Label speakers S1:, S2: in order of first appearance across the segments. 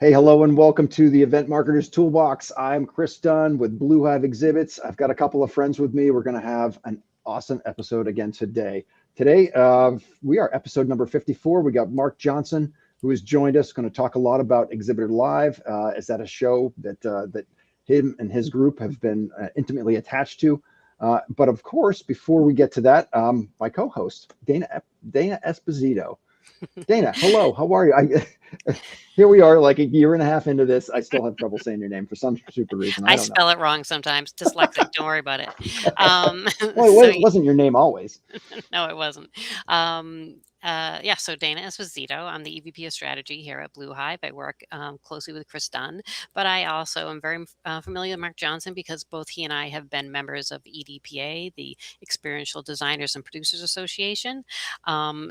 S1: Hey, hello, and welcome to the Event Marketers Toolbox. I'm Chris Dunn with Blue Hive Exhibits. I've got a couple of friends with me. We're going to have an awesome episode again today. Today, we are episode number 54. We got Mark Johnson, who has joined us, going to talk a lot about Exhibitor Live. Is that a show that him and his group have been intimately attached to? But of course, before we get to that, my co-host, Dana Esposito. Dana, hello, how are you? Here we are, like a year and a half into this. I still have trouble saying your name for some stupid reason. I don't know.
S2: Spell it wrong sometimes. Dyslexic. Don't worry about it.
S1: Well, it wasn't your name always.
S2: No, it wasn't. So Dana Esposito. I'm the EVP of Strategy here at Blue Hive. I work closely with Chris Dunn, but I also am very familiar with Mark Johnson because both he and I have been members of EDPA, the Experiential Designers and Producers Association.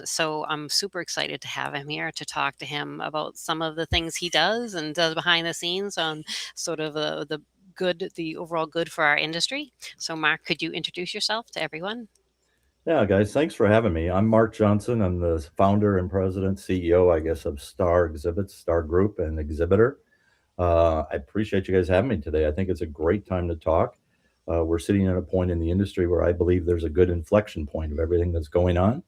S2: So I'm super excited to have him here to talk to him about some of the things he does and does behind the scenes on sort of the overall good for our industry. So Mark, could you introduce yourself to everyone?
S3: Yeah, guys, thanks for having me. I'm Mark Johnson. I'm the founder and president, CEO, I guess, of Star Exhibits, Star Group, and Exhibitor. I appreciate you guys having me today. I think it's a great time to talk. We're sitting at a point in the industry where I believe there's a good inflection point of everything that's going on.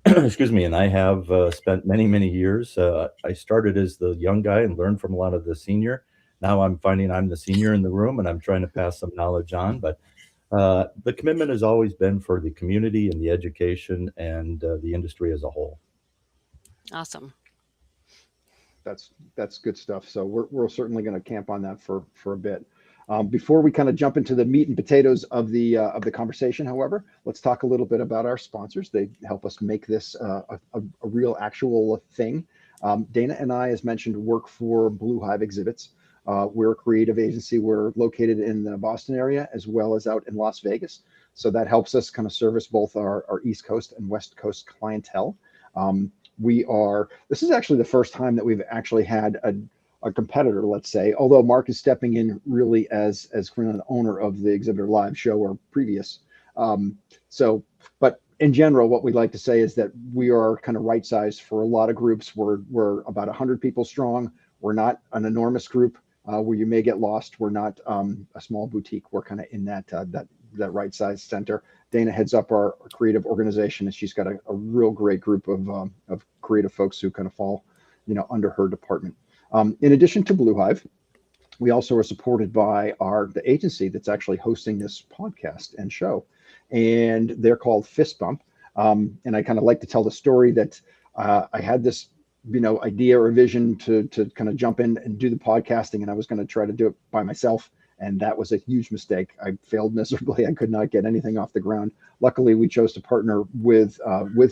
S3: Excuse me. And I have spent many, many years. I started as the young guy and learned from a lot of the senior. Now I'm finding I'm the senior in the room and I'm trying to pass some knowledge on. But the commitment has always been for the community and the education and the industry as a whole.
S2: Awesome.
S1: That's good stuff. So we're certainly going to camp on that for a bit. Before we kind of jump into the meat and potatoes of the conversation, however, let's talk a little bit about our sponsors. They help us make this a real actual thing. Dana and I, as mentioned, work for Blue Hive Exhibits. We're a creative agency. We're located in the Boston area as well as out in Las Vegas. So that helps us kind of service both our East Coast and West Coast clientele. This is actually the first time that we've actually had a competitor, let's say, although Mark is stepping in really as kind of the owner of the Exhibitor Live show or previous. But in general, what we'd like to say is that we are kind of right sized for a lot of groups. We're about 100 people strong. We're not an enormous group where you may get lost. We're not a small boutique. We're kind of in that right size center. Dana heads up our creative organization, and she's got a real great group of creative folks who kind of fall, under her department. In addition to Blue Hive, we also are supported by the agency that's actually hosting this podcast and show, and they're called Fist Bump. And I kind of like to tell the story that I had this idea or vision to kind of jump in and do the podcasting, and I was going to try to do it by myself. And that was a huge mistake. I failed miserably. I could not get anything off the ground. Luckily, we chose to partner with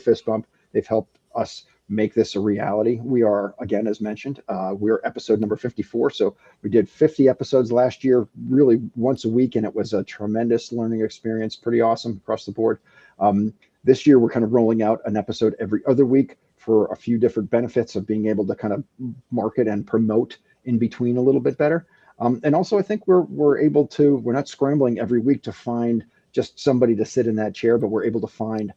S1: Fist Bump. They've helped us make this a reality. We are, again, as mentioned, we're episode number 54. So we did 50 episodes last year, really once a week. And it was a tremendous learning experience, pretty awesome across the board. This year, we're kind of rolling out an episode every other week for a few different benefits of being able to kind of market and promote in between a little bit better. And also, I think we're not scrambling every week to find just somebody to sit in that chair, but we're able to find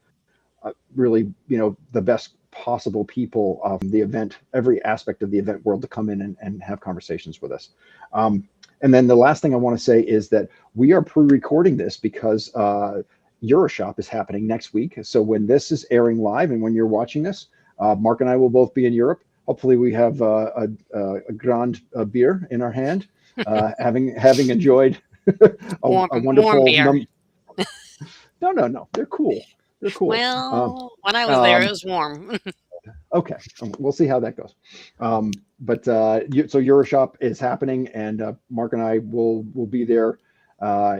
S1: really, the best possible people of the event, every aspect of the event world to come in and have conversations with us. And then the last thing I want to say is that we are pre-recording this because Euroshop is happening next week. So when this is airing live and when you're watching this, Mark and I will both be in Europe. Hopefully we have a grand beer in our hand. Having enjoyed a wonderful
S2: beer.
S1: No, they're cool.
S2: Well, when I was there, it was warm.
S1: Okay, we'll see how that goes. So Euroshop is happening, and Mark and I will be there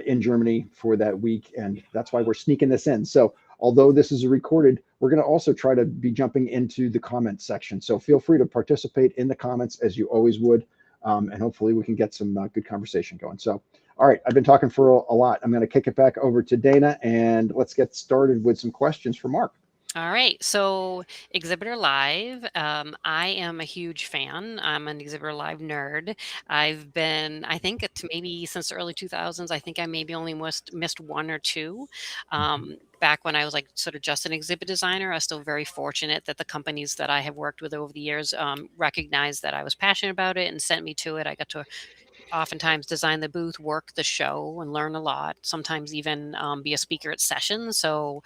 S1: in Germany for that week, and that's why we're sneaking this in. So although this is recorded, we're going to also try to be jumping into the comments section. So feel free to participate in the comments as you always would. And hopefully we can get some good conversation going. So, all right, I've been talking for a lot. I'm going to kick it back over to Dana, and let's get started with some questions for Mark.
S2: All right. So Exhibitor Live, I am a huge fan. I'm an Exhibitor Live nerd. I've been, I think it's maybe since the early 2000s, I think I maybe only missed one or two. Back when I was like sort of just an exhibit designer, I was still very fortunate that the companies that I have worked with over the years recognized that I was passionate about it and sent me to it. I got to oftentimes design the booth, work the show, and learn a lot. Sometimes even be a speaker at sessions. So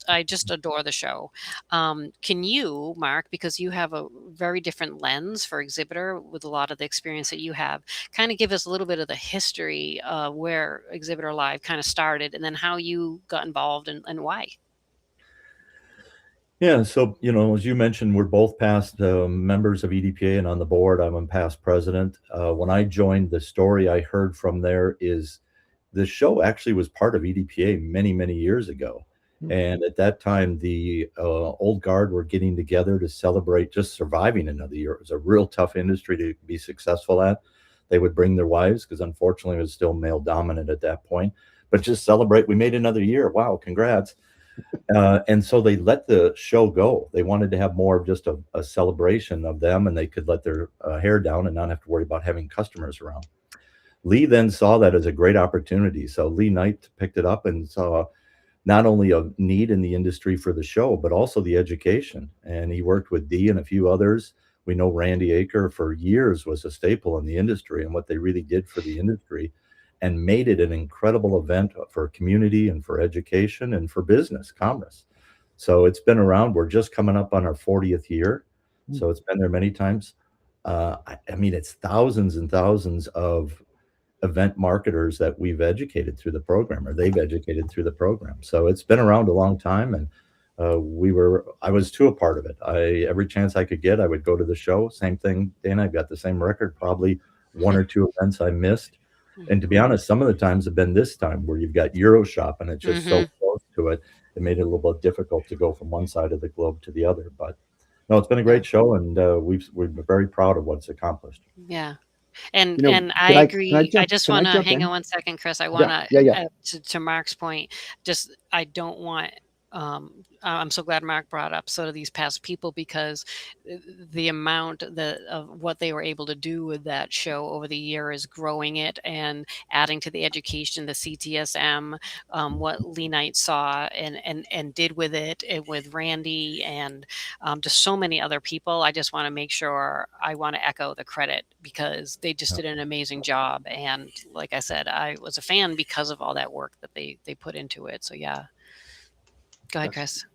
S2: I just adore the show. Can you, Mark, because you have a very different lens for exhibitor with a lot of the experience that you have, kind of give us a little bit of the history of where Exhibitor Live kind of started, and then how you got involved and why?
S3: Yeah, so as you mentioned, we're both past members of EDPA and on the board. I'm a past president. When I joined, the story I heard from there is the show actually was part of EDPA many, many years ago. And at that time, the old guard were getting together to celebrate just surviving another year. It was a real tough industry to be successful at. They would bring their wives because unfortunately it was still male dominant at that point, but just celebrate. We made another year. Wow, congrats. And so they let the show go. They wanted to have more of just a celebration of them, and they could let their hair down and not have to worry about having customers around. Lee then saw that as a great opportunity. So Lee Knight picked it up and saw not only a need in the industry for the show, but also the education. And he worked with Dee and a few others. We know Randy Aker for years was a staple in the industry and what they really did for the industry, and made it an incredible event for community and for education and for business, commerce. So it's been around. We're just coming up on our 40th year. So it's been there many times. I mean, it's thousands and thousands of event marketers that we've educated through the program, or they've educated through the program. So it's been around a long time, and I was too a part of it. Every chance I could get, I would go to the show. Same thing, Dana, I've got the same record, probably one or two events I missed. And to be honest, some of the times have been this time where you've got Euroshop and it's just so close to it. It made it a little bit difficult to go from one side of the globe to the other. But no, it's been a great show, and we're very proud of what's accomplished.
S2: Yeah. And
S1: You know,
S2: and I agree. I just want to hang on one second, Chris. I want
S1: Yeah.
S2: to Mark's point. Just I don't want. I'm so glad Mark brought up sort of these past people, because the amount of what they were able to do with that show over the year is growing it and adding to the education, the CTSM, what Lee Knight saw and did with it, and with Randy and just so many other people. I just want to make sure I want to echo the credit, because they just did an amazing job. And like I said, I was a fan because of all that work that they put into it. So yeah. Go ahead, Chris.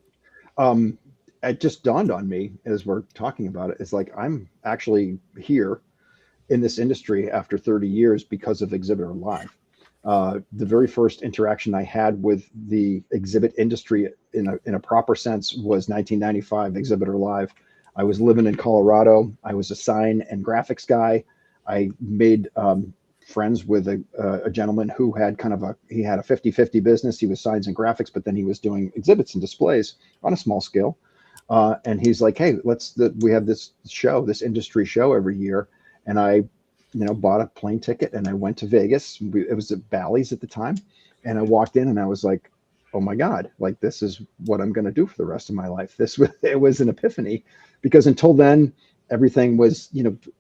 S1: It just dawned on me as we're talking about it. It's like I'm actually here in this industry after 30 years because of Exhibitor Live. The very first interaction I had with the exhibit industry in a proper sense was 1995 Exhibitor Live. I was living in Colorado. I was a sign and graphics guy. I made friends with a gentleman who had he had a 50-50 business. He was signs and graphics, but then he was doing exhibits and displays on a small scale. And he's like, hey, we have this industry show every year. And I, bought a plane ticket and I went to Vegas. It was at Bally's at the time. And I walked in and I was like, oh my God, like this is what I'm going to do for the rest of my life. It was an epiphany, because until then, everything was,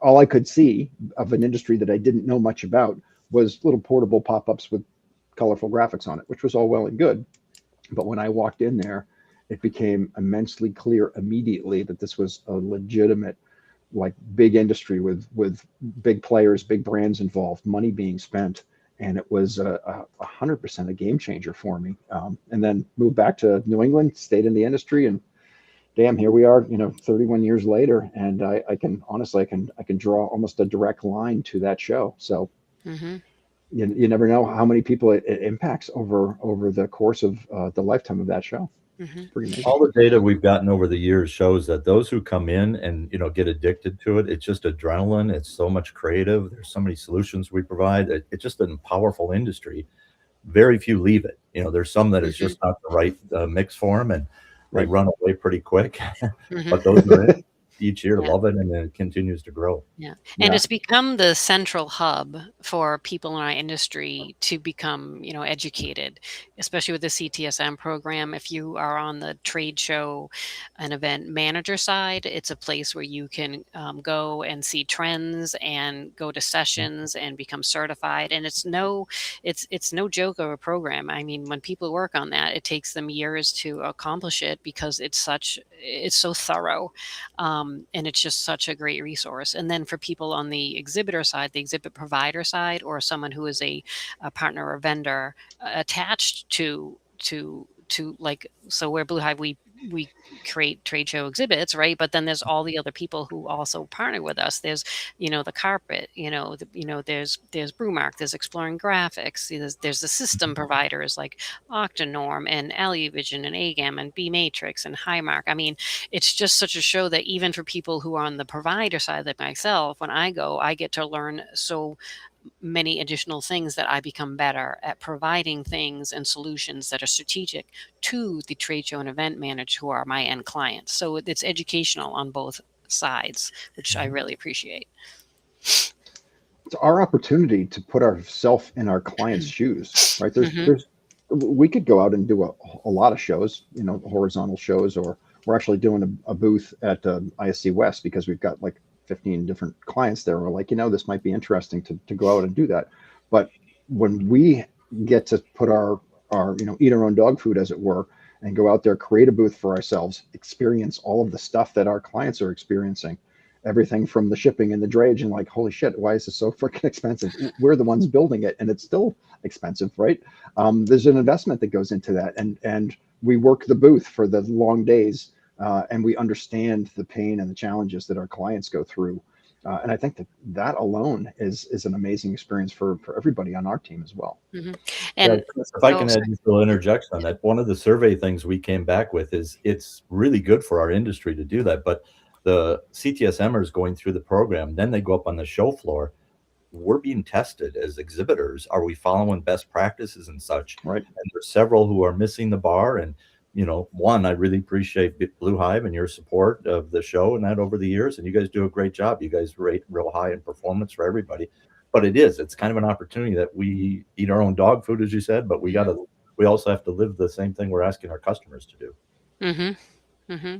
S1: all I could see of an industry that I didn't know much about was little portable pop-ups with colorful graphics on it, which was all well and good. But when I walked in there, it became immensely clear immediately that this was a legitimate, like, big industry with big players, big brands involved, money being spent. And it was 100% a game changer for me. And then moved back to New England, stayed in the industry, and damn, here we are, 31 years later, and I can honestly, I can draw almost a direct line to that show. So you never know how many people it impacts over the course of the lifetime of that show. It's pretty amazing.
S3: All the data we've gotten over the years shows that those who come in and get addicted to it, it's just adrenaline. It's so much creative. There's so many solutions we provide. It's just a powerful industry. Very few leave it. There's some that is just not the right mix for them, and they run away pretty quick. But those are it. each year.
S2: Yeah.
S3: Love it, and it continues to grow.
S2: Yeah. And
S1: Yeah.
S2: it's become the central hub for people in our industry to become, educated, especially with the CTSM program. If you are on the trade show and event manager side, it's a place where you can go and see trends and go to sessions and become certified. And it's no joke of a program. I mean, when people work on that, it takes them years to accomplish it because it's so thorough. And it's just such a great resource. And then for people on the exhibitor side, the exhibit provider side, or someone who is a partner or vendor attached to like, so we're Blue Hive, we create trade show exhibits, right? But then there's all the other people who also partner with us. There's, the carpet, there's Brewmark, there's Exploring Graphics, there's the system providers like Octanorm and AliVision and AGAM and B Matrix and Highmark. I mean, it's just such a show that even for people who are on the provider side, like myself, when I go, I get to learn so many additional things that I become better at providing things and solutions that are strategic to the trade show and event managers who are my end clients. So it's educational on both sides, which I really appreciate.
S1: It's our opportunity to put ourselves in our clients' shoes, right? We could go out and do a lot of shows, horizontal shows, or we're actually doing a booth at ISC West because we've got like 15 different clients there. We're like, this might be interesting to go out and do that. But when we get to put our eat our own dog food, as it were, and go out there, create a booth for ourselves, experience all of the stuff that our clients are experiencing, everything from the shipping and the drayage, and like, holy shit, why is this so freaking expensive? We're the ones building it, and it's still expensive, right? There's an investment that goes into that, and we work the booth for the long days. And we understand the pain and the challenges that our clients go through. And I think that alone is an amazing experience for everybody on our team as well.
S2: Mm-hmm.
S3: And if I can add just a little interjection on that, one of the survey things we came back with is it's really good for our industry to do that. But the CTSMers going through the program, then they go up on the show floor. We're being tested as exhibitors. Are we following best practices and such?
S1: Right.
S3: And there's several who are missing the bar. And one, I really appreciate Blue Hive and your support of the show and that over the years. And you guys do a great job. You guys rate real high in performance for everybody. But it's kind of an opportunity that we eat our own dog food, as you said, but we also have to live the same thing we're asking our customers to do.
S2: Mm-hmm. Mm-hmm.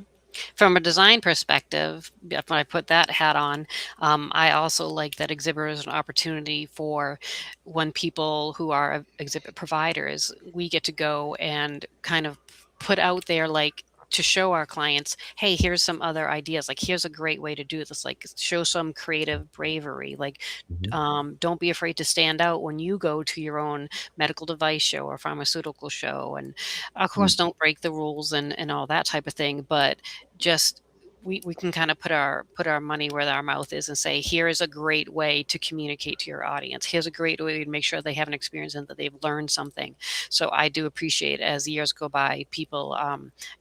S2: From a design perspective, when I put that hat on, I also like that exhibitor is an opportunity for when people who are exhibit providers, we get to go and kind of put out there, like, to show our clients, hey, here's some other ideas. Like, here's a great way to do this. Like, show some creative bravery. Like, don't be afraid to stand out when you go to your own medical device show or pharmaceutical show. And of course, don't break the rules and all that type of thing. But just we can kind of put our money where our mouth is and say, here is a great way to communicate to your audience. Here's a great way to make sure they have an experience and that they've learned something. So I do appreciate, as years go by, people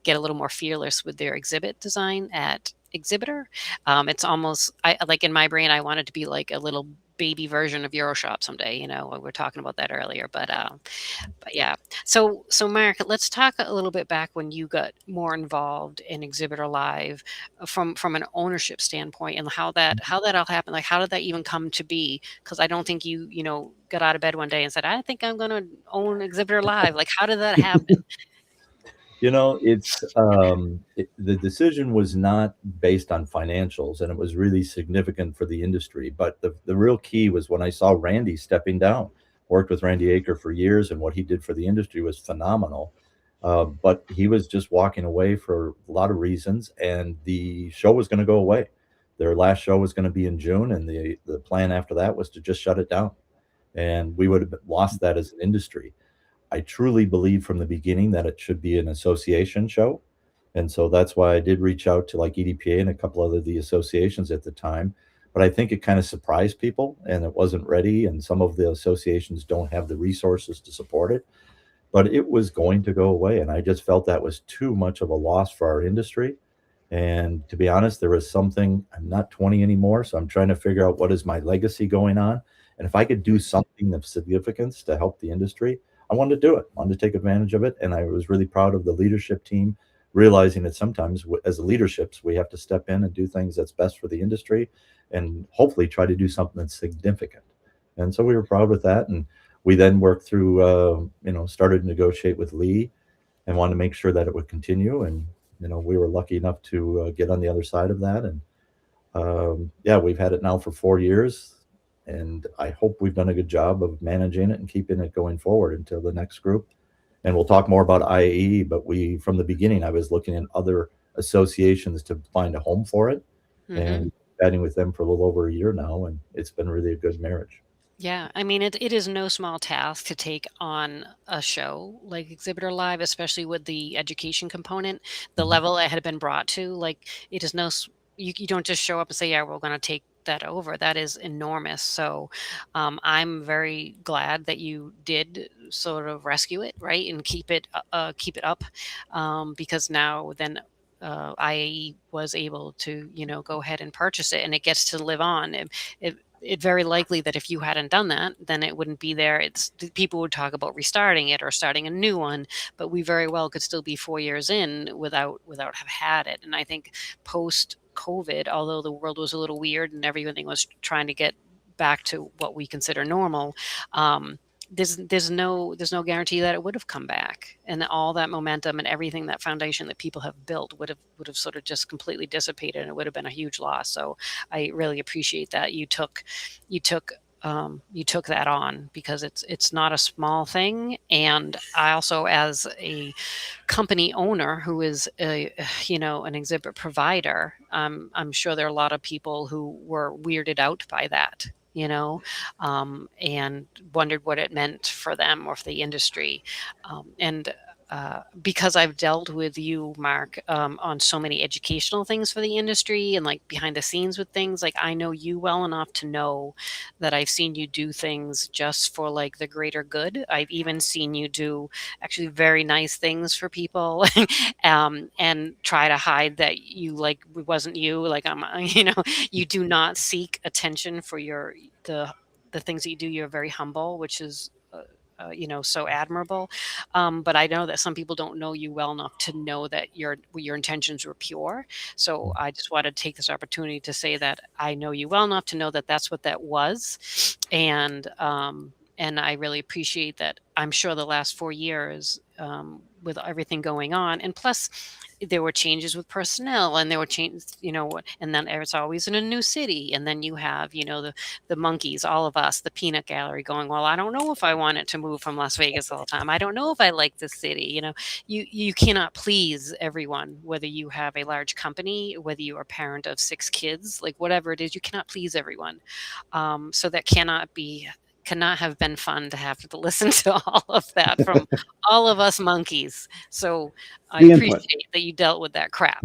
S2: get a little more fearless with their exhibit design at Exhibitor. It's almost, like in my brain, I want it to be like a little baby version of Euroshop someday. We were talking about that earlier, but yeah. So Mark, let's talk a little bit back when you got more involved in ExhibitorLIVE from an ownership standpoint, and how that all happened. Like, how did that even come to be? Because I don't think you got out of bed one day and said, I think I'm going to own ExhibitorLIVE. Like, how did that happen?
S3: It's the decision was not based on financials, and it was really significant for the industry. But the real key was when I saw Randy stepping down. Worked with Randy Aker for years, and what he did for the industry was phenomenal. But he was just walking away for a lot of reasons, and the show was going to go away. Their last show was going to be in June, and the plan after that was to just shut it down. And we would have lost that as an industry. I truly believe from the beginning that it should be an association show. And so that's why I did reach out to like EDPA and a couple other the associations at the time. But I think it kind of surprised people, and it wasn't ready. And some of the associations don't have the resources to support it. But it was going to go away. And I just felt that was too much of a loss for our industry. And to be honest, there was something, I'm not 20 anymore. So I'm trying to figure out what is my legacy going on. And if I could do something of significance to help the industry, I wanted to do it. I wanted to take advantage of it. And I was really proud of the leadership team realizing that sometimes as leaderships, we have to step in and do things that's best for the industry and hopefully try to do something that's significant. And so we were proud with that. And we then worked through, started to negotiate with Lee and wanted to make sure that it would continue. And, we were lucky enough to get on the other side of that. And we've had it now for 4 years. And I hope we've done a good job of managing it and keeping it going forward until the next group. And we'll talk more about IAEE, but from the beginning, I was looking at other associations to find a home for it. Mm-hmm. And chatting with them for a little over a year now, and it's been really a good marriage.
S2: Yeah, I mean, it is no small task to take on a show like Exhibitor Live, especially with the education component, the
S3: Mm-hmm.
S2: level it had been brought to. Like, it is you don't just show up and say, yeah, we're going to take that over. That is enormous. So I'm very glad that you did sort of rescue it, right, and keep it up, because now then IAE was able to go ahead and purchase it, and it gets to live on. It very likely that if you hadn't done that, then it wouldn't be there. People would talk about restarting it or starting a new one, but we very well could still be 4 years in without have had it. And I think post COVID, although the world was a little weird and everything was trying to get back to what we consider normal, there's no guarantee that it would have come back, and all that momentum and everything, that foundation that people have built would have sort of just completely dissipated, and it would have been a huge loss. So I really appreciate that you took that on, because it's not a small thing. And I also, as a company owner who is an exhibit provider, I'm sure there are a lot of people who were weirded out by that, and wondered what it meant for them or for the industry. Because I've dealt with you, Mark, on so many educational things for the industry and like behind the scenes with things, like I know you well enough to know that I've seen you do things just for like the greater good. I've even seen you do actually very nice things for people, and try to hide that it wasn't you. Like you do not seek attention for the things that you do. You're very humble, which is so admirable. But I know that some people don't know you well enough to know that your intentions were pure. So I just wanted to take this opportunity to say that I know you well enough to know that that's what that was. And I really appreciate that. I'm sure the last 4 years, with everything going on, and plus there were changes with personnel, and there were changes, and then it's always in a new city. And then you have, the monkeys, all of us, the peanut gallery going, well, I don't know if I want it to move from Las Vegas all the time. I don't know if I like this city. You cannot please everyone, whether you have a large company, whether you are a parent of 6 kids, like whatever it is, you cannot please everyone. So that cannot have been fun to have to listen to all of that from all of us monkeys. So I appreciate that you dealt with that crap.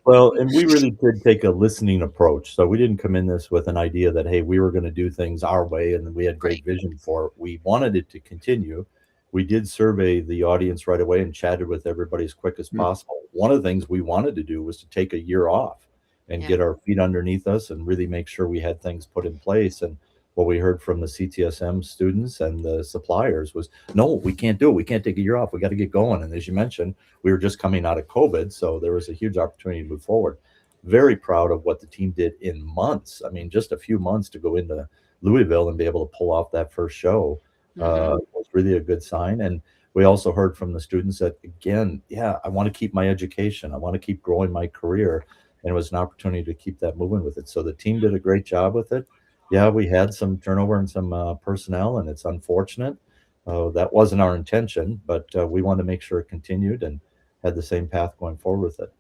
S3: Well, and we really did take a listening approach. So we didn't come in this with an idea that, hey, we were going to do things our way and we had great vision for it. We wanted it to continue. We did survey the audience right away and chatted with everybody as quick as possible. One of the things we wanted to do was to take a year off and get our feet underneath us and really make sure we had things put in place. And what we heard from the CTSM students and the suppliers was, no, we can't do it. We can't take a year off. We got to get going. And as you mentioned, we were just coming out of COVID, so there was a huge opportunity to move forward. Very proud of what the team did in months. I mean, just a few months to go into Louisville and be able to pull off that first show was really a good sign. And we also heard from the students that, again, I want to keep my education. I want to keep growing my career. And it was an opportunity to keep that moving with it. So the team did a great job with it. Yeah, we had some turnover and some personnel, and it's unfortunate. That wasn't our intention, but we wanted to make sure it continued and had the same path going forward with it.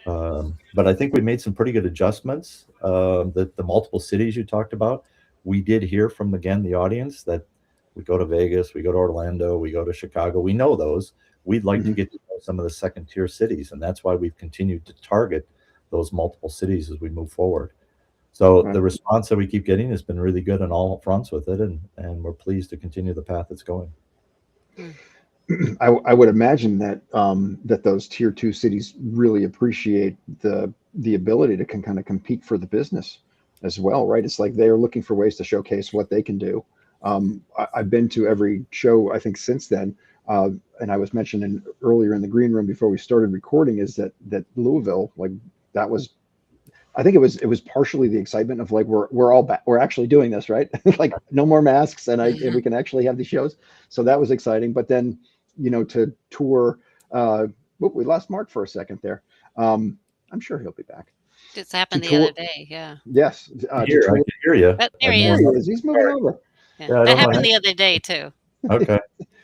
S3: But I think we made some pretty good adjustments. The multiple cities you talked about, we did hear from, again, the audience that we go to Vegas, we go to Orlando, we go to Chicago. We know those. We'd like to get to know some of the second-tier cities, and that's why we've continued to target those multiple cities as we move forward. So the response that we keep getting has been really good on all fronts with it, and we're pleased to continue the path it's going.
S1: I would imagine that that those tier 2 cities really appreciate the ability to kind of compete for the business as well, right? It's like they're looking for ways to showcase what they can do. I've been to every show, I think, since then. And I was mentioning earlier in the green room before we started recording is that Louisville, like that was, I think it was partially the excitement of like we're all back, we're actually doing this, right? Like no more masks, and we can actually have these shows. So that was exciting. But then, to tour, we lost Mark for a second there. I'm sure he'll be back.
S2: It's happened the other day. Yeah.
S1: Yes.
S3: I can hear you.
S2: But there he
S1: is. He's moving over.
S2: Yeah. That happened the other day too.
S3: Okay.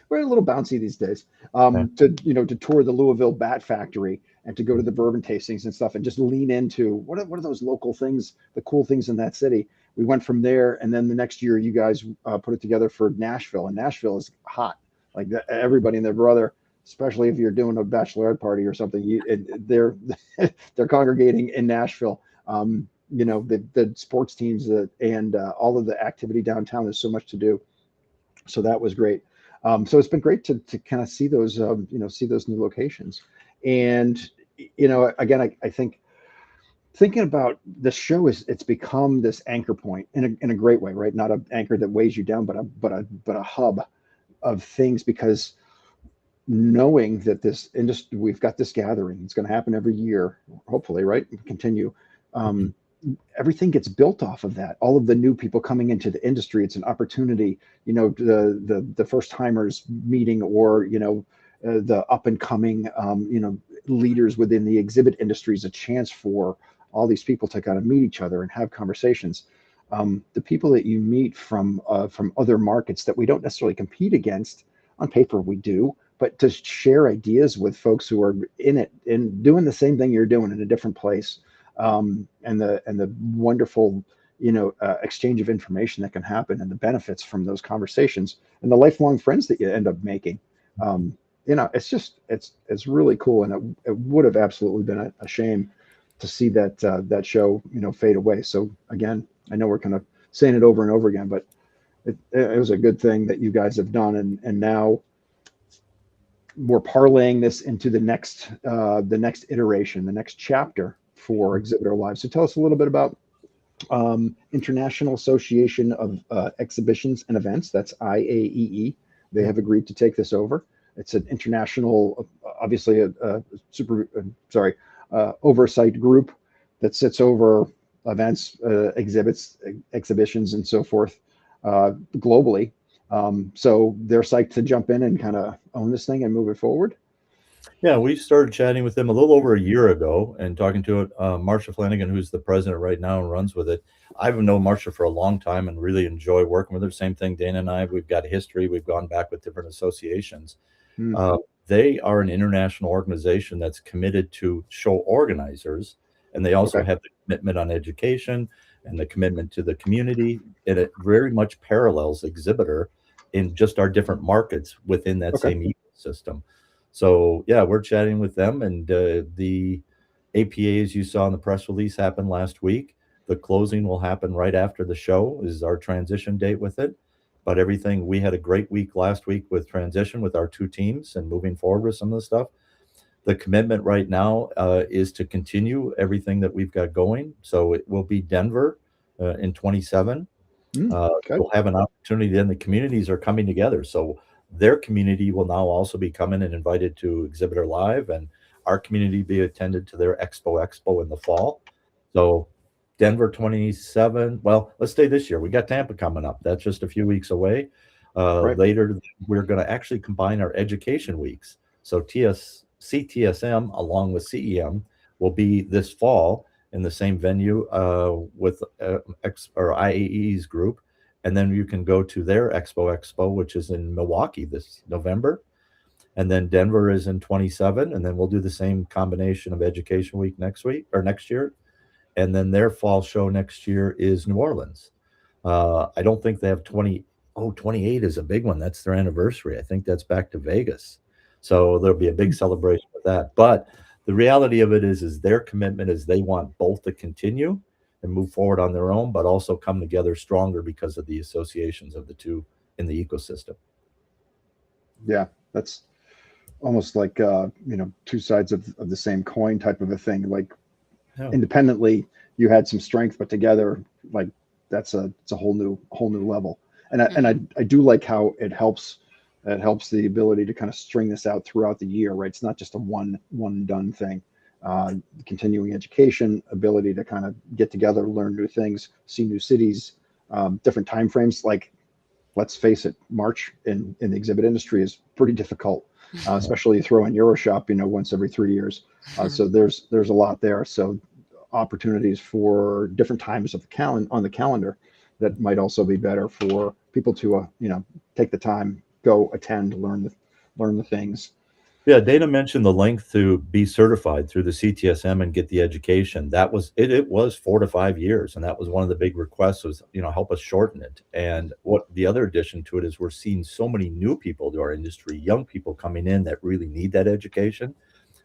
S1: We're a little bouncy these days. To tour the Louisville Bat Factory and to go to the bourbon tastings and stuff and just lean into what are those local things, the cool things in that city. We went from there, and then the next year you guys put it together for Nashville, and Nashville is hot. Like everybody and their brother, especially if you're doing a bachelorette party or something, they're they're congregating in Nashville. The sports teams and all of the activity downtown. There's so much to do, so that was great. So it's been great to kind of see those see those new locations. And again, I think thinking about the show it's become this anchor point in a great way, right? Not an anchor that weighs you down, but a hub of things, because knowing that this industry, we've got this gathering, it's going to happen every year, hopefully, right? Continue. Everything gets built off of that. All of the new people coming into the industry, it's an opportunity, the first timers meeting, or, the up and coming, leaders within the exhibit industry is a chance for all these people to kind of meet each other and have conversations. The people that you meet from other markets that we don't necessarily compete against, on paper we do, but to share ideas with folks who are in it and doing the same thing you're doing in a different place, and the wonderful exchange of information that can happen, and the benefits from those conversations, and the lifelong friends that you end up making. It's really cool, and it would have absolutely been a shame to see that show fade away. So again, I know we're kind of saying it over and over again, but it was a good thing that you guys have done, and now we're parlaying this into the next iteration, the next chapter for ExhibitorLIVE. So tell us a little bit about International Association of Exhibitions and Events. That's IAEE. They have agreed to take this over. It's an international, obviously oversight group that sits over events, exhibitions, and so forth globally. So they're psyched to jump in and kind of own this thing and move it forward.
S3: Yeah, we started chatting with them a little over a year ago and talking to it. Marsha Flanagan, who's the president right now and runs with it. I've known Marsha for a long time and really enjoy working with her. Same thing, Dana and I, we've got history. We've gone back with different associations. They are an international organization that's committed to show organizers, and they also have the commitment on education and the commitment to the community, and it very much parallels Exhibitor in just our different markets within that same ecosystem. So yeah, we're chatting with them, and the APA, as you saw in the press release, happened last week. The closing will happen right after the show is our transition date with it. But everything, we had a great week last week with transition with our two teams and moving forward with some of the stuff. The commitment right now is to continue everything that we've got going. So it will be Denver in 27. We'll have an opportunity. Then the communities are coming together. So their community will now also be coming and invited to ExhibitorLIVE, and our community be attended to their Expo in the fall. So Denver 27. Well, let's stay this year. We got Tampa coming up. That's just a few weeks away. Later, we're going to actually combine our education weeks. So CTSM along with CEM will be this fall in the same venue with IAEE's group. And then you can go to their Expo, which is in Milwaukee this November. And then Denver is in 27. And then we'll do the same combination of education week next year. And then their fall show next year is New Orleans. I don't think they have 28 is a big one. That's their anniversary. I think that's back to Vegas. So there'll be a big celebration with that. But the reality of it is their commitment is they want both to continue and move forward on their own, but also come together stronger because of the associations of the two in the ecosystem.
S1: Yeah, that's almost like two sides of the same coin type of a thing. Like independently, you had some strength, but together, like it's a whole new level. And I do like how it helps It helps the ability to kind of string this out throughout the year, right? It's not just a one and done thing. Continuing education, ability to kind of get together, learn new things, see new cities, different time frames. Like, let's face it, March in the exhibit industry is pretty difficult, especially you throw in Euroshop, once every 3 years. So there's a lot there. So opportunities for different times of the on the calendar that might also be better for people to take the time, go attend, learn the things.
S3: Yeah, Dana mentioned the length to be certified through the CTSM and get the education. That was it. It was 4 to 5 years, and that was one of the big requests was, help us shorten it. And what the other addition to it is we're seeing so many new people to our industry, young people coming in that really need that education.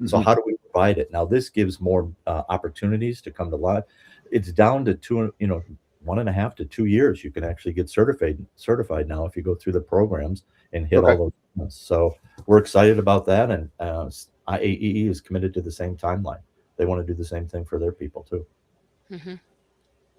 S3: So how do we provide it? Now, this gives more opportunities to come to live. It's down to 1.5 to 2 years. You can actually get certified now if you go through the programs and hit all those. So we're excited about that. And IAEE is committed to the same timeline. They want to do the same thing for their people too.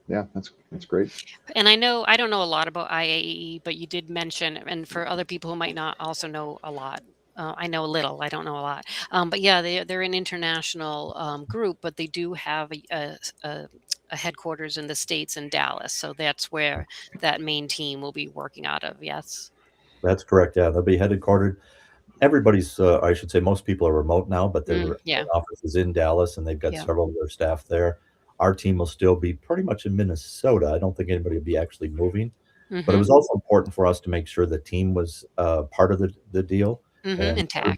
S1: Yeah, that's great.
S2: And I don't know a lot about IAEE, but you did mention, and for other people who might not also know a lot, I know a little, I don't know a lot. But yeah, they're an international group, but they do have a headquarters in the States in Dallas. So that's where that main team will be working out of. Yes.
S3: That's correct. Yeah, they'll be headquartered. Everybody's, I should say, most people are remote now, but their office is in Dallas, and they've got several of their staff there. Our team will still be pretty much in Minnesota. I don't think anybody will be actually moving, but it was also important for us to make sure the team was part of the deal. And
S2: Intact.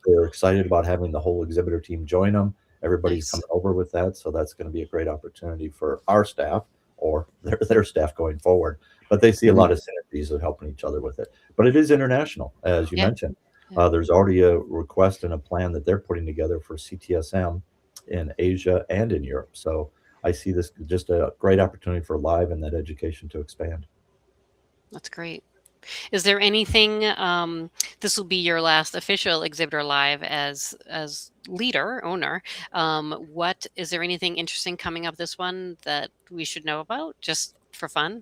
S3: they're excited about having the whole exhibitor team join them. Everybody's coming over with that, so that's going to be a great opportunity for our staff or their staff going forward. But they see a lot of synergies of helping each other with it. But it is international, as you mentioned. There's already a request and a plan that they're putting together for CTSM in Asia and in Europe. So I see this just a great opportunity for live and that education to expand.
S2: That's great. Is there anything, this will be your last official Exhibitor Live as owner. Is there anything interesting coming up this one that we should know about just for fun?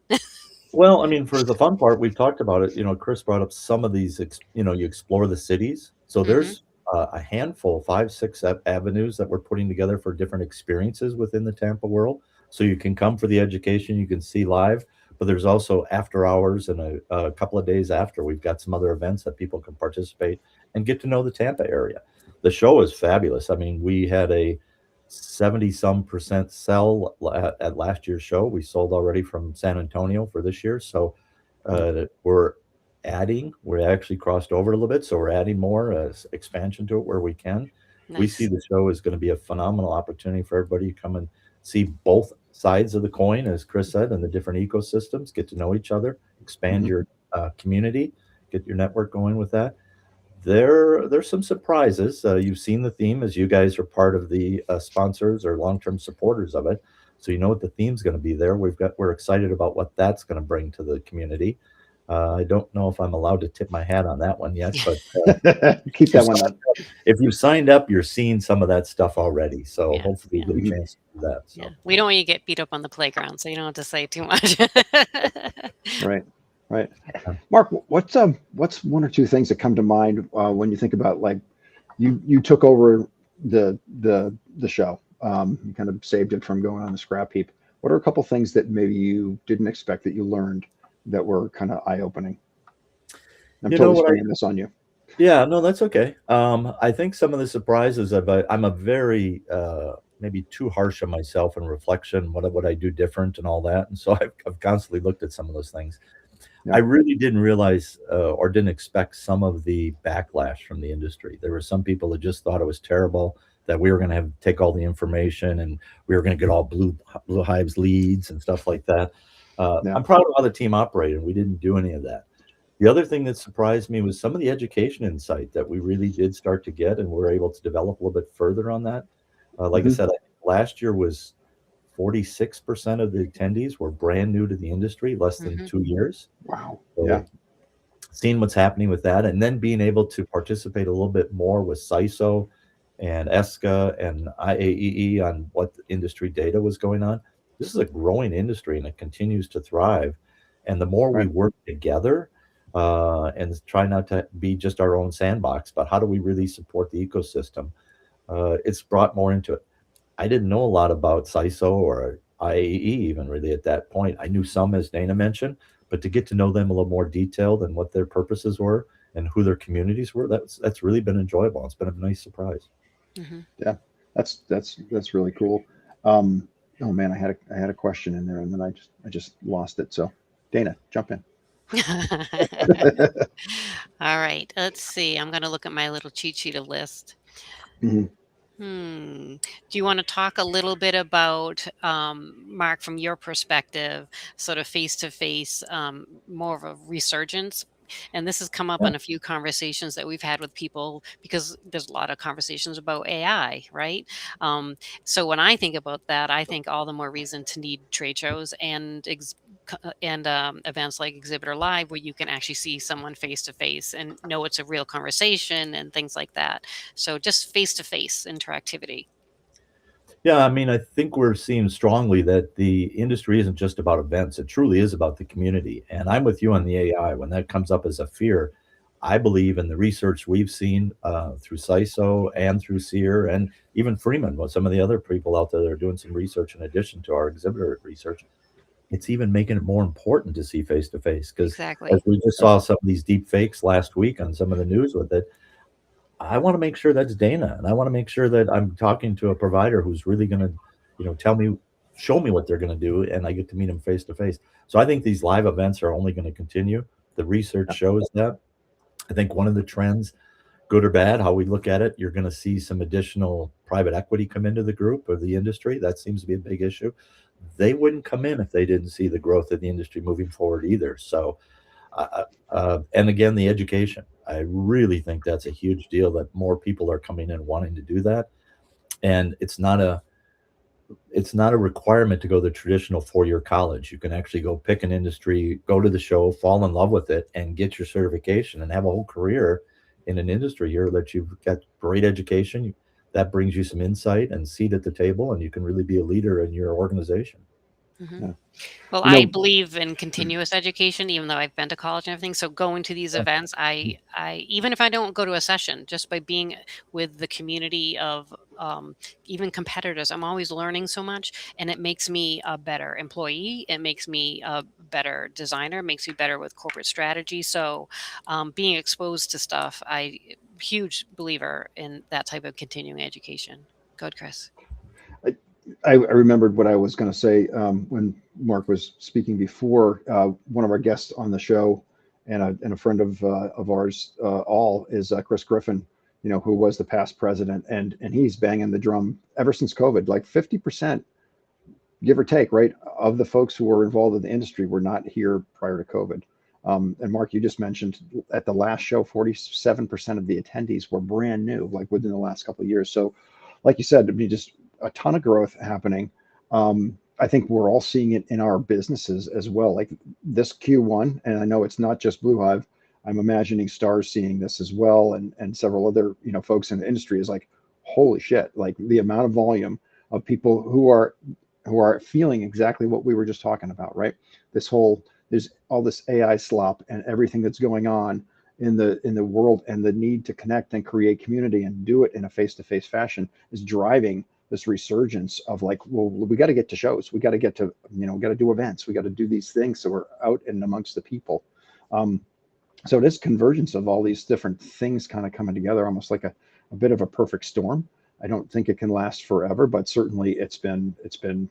S3: Well, I mean, for the fun part, we've talked about it. Chris brought up some of these, you explore the cities. So there's a handful, 5, 6 avenues that we're putting together for different experiences within the Tampa world. So you can come for the education, you can see live, but there's also after hours and a couple of days after. We've got some other events that people can participate and get to know the Tampa area. The show is fabulous. I mean, we had a 70-some% sell at last year's show. We sold already from San Antonio for this year. So we're actually crossed over a little bit. So we're adding more expansion to it where we can. Nice. We see the show is going to be a phenomenal opportunity for everybody to come and see both sides of the coin, as Chris said, and the different ecosystems, get to know each other, expand your community, get your network going with that. There's some surprises. You've seen the theme, as you guys are part of the sponsors or long-term supporters of it. So you know what the theme's going to be there. We're excited about what that's going to bring to the community. I don't know if I'm allowed to tip my hat on that one yet, but
S1: keep that one up.
S3: If you signed up, you're seeing some of that stuff already. So hopefully you get a chance to do that. So.
S2: Yeah. We don't want you to get beat up on the playground, so you don't have to say too much.
S1: Right. Mark, what's 1 or 2 things that come to mind when you think about, like, you took over the show, you kind of saved it from going on the scrap heap. What are a couple things that maybe you didn't expect that you learned that were kind of eye-opening? I'm totally spraying this on you.
S3: Yeah, no, that's okay. I think some of the surprises I'm a very maybe too harsh on myself in reflection. What would I do different and all that? And so I've constantly looked at some of those things. Yeah. I really didn't realize or didn't expect some of the backlash from the industry. There were some people that just thought it was terrible, that we were going to take all the information and we were going to get all Blue Hive's leads and stuff like that. I'm proud of how the team operated. We didn't do any of that. The other thing that surprised me was some of the education insight that we really did start to get, and we're able to develop a little bit further on that. Like I said, last year was 46% of the attendees were brand new to the industry, less than 2 years.
S1: Wow.
S3: So seeing what's happening with that, and then being able to participate a little bit more with CISO and ESCA and IAEE on what the industry data was going on. This is a growing industry, and it continues to thrive. And the more we work together, and try not to be just our own sandbox, but how do we really support the ecosystem? It's brought more into it. I didn't know a lot about CISO or IAEE even really at that point. I knew some, as Dana mentioned, but to get to know them a little more detailed and what their purposes were and who their communities were, that's really been enjoyable. It's been a nice surprise.
S2: Mm-hmm.
S1: Yeah, that's really cool. Oh man, I had a question in there and then I just lost it. So Dana, jump in.
S2: All right, let's see. I'm going to look at my little cheat sheet of list.
S1: Mhm.
S2: Do you want to talk a little bit about, Mark, from your perspective, sort of face to face, more of a resurgence? And this has come up
S3: Yeah.
S2: in a few conversations that we've had with people because there's a lot of conversations about AI, right? So when I think about that, I think all the more reason to need trade shows and events like Exhibitor Live, where you can actually see someone face to face and know it's a real conversation and things like that. So just face to face interactivity.
S3: Yeah, I mean, I think we're seeing strongly that the industry isn't just about events. It truly is about the community. And I'm with you on the AI. When that comes up as a fear, I believe in the research we've seen through CISO and through SEER and even Freeman, with some of the other people out there that are doing some research in addition to our exhibitor research. It's even making it more important to see face to face because as
S2: Exactly.
S3: we just saw some of these deep fakes last week on some of the news with it, I want to make sure that's Dana, and I want to make sure that I'm talking to a provider who's really going to, tell me, show me what they're going to do, and I get to meet them face to face. So I think these live events are only going to continue. The research shows that. I think one of the trends, good or bad, how we look at it, you're going to see some additional private equity come into the group or the industry. That seems to be a big issue. They wouldn't come in if they didn't see the growth of the industry moving forward either. So and again, the education. I really think that's a huge deal that more people are coming in wanting to do that. And it's not a requirement to go to the traditional 4-year college. You can actually go pick an industry, go to the show, fall in love with it, and get your certification and have a whole career in an industry here that you've got great education. That brings you some insight and seat at the table, and you can really be a leader in your organization.
S2: Mhm.
S1: Yeah.
S2: Well,
S1: You
S2: I
S1: know,
S2: believe in continuous education, even though I've been to college and everything. So going to these events, I even if I don't go to a session, just by being with the community of even competitors, I'm always learning so much, and it makes me a better employee. It makes me a better designer. Makes me better with corporate strategy. So being exposed to stuff, huge believer in that type of continuing education. Go ahead, Chris.
S1: I remembered what I was going to say when Mark was speaking before. One of our guests on the show and a friend of ours all is Chris Griffin, who was the past president, and he's banging the drum ever since COVID. Like 50%, give or take, right, of the folks who were involved in the industry were not here prior to COVID. And Mark, you just mentioned at the last show, 47% of the attendees were brand new, like within the last couple of years. So, like you said, I mean, just a ton of growth happening. I think we're all seeing it in our businesses as well. Like this Q1, and I know it's not just Blue Hive. I'm imagining Star's seeing this as well, and several other folks in the industry is like, holy shit! Like the amount of volume of people who are feeling exactly what we were just talking about, right? There's all this AI slop and everything that's going on in the world, and the need to connect and create community and do it in a face-to-face fashion is driving this resurgence of like, well, we got to get to shows, we got to get to got to do events, we got to do these things so we're out and amongst the people. So it is convergence of all these different things kind of coming together, almost like a bit of a perfect storm. I don't think it can last forever, but certainly it's been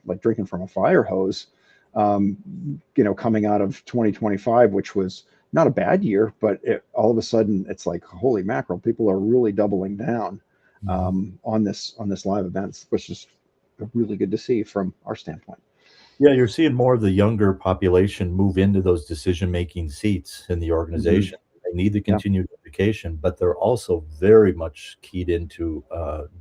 S1: like drinking from a fire hose, coming out of 2025, which was not a bad year, but all of a sudden it's like, holy mackerel, people are really doubling down on this live events, which is really good to see from our standpoint.
S3: Yeah, you're seeing more of the younger population move into those decision-making seats in the organization. They need the continued education, but they're also very much keyed into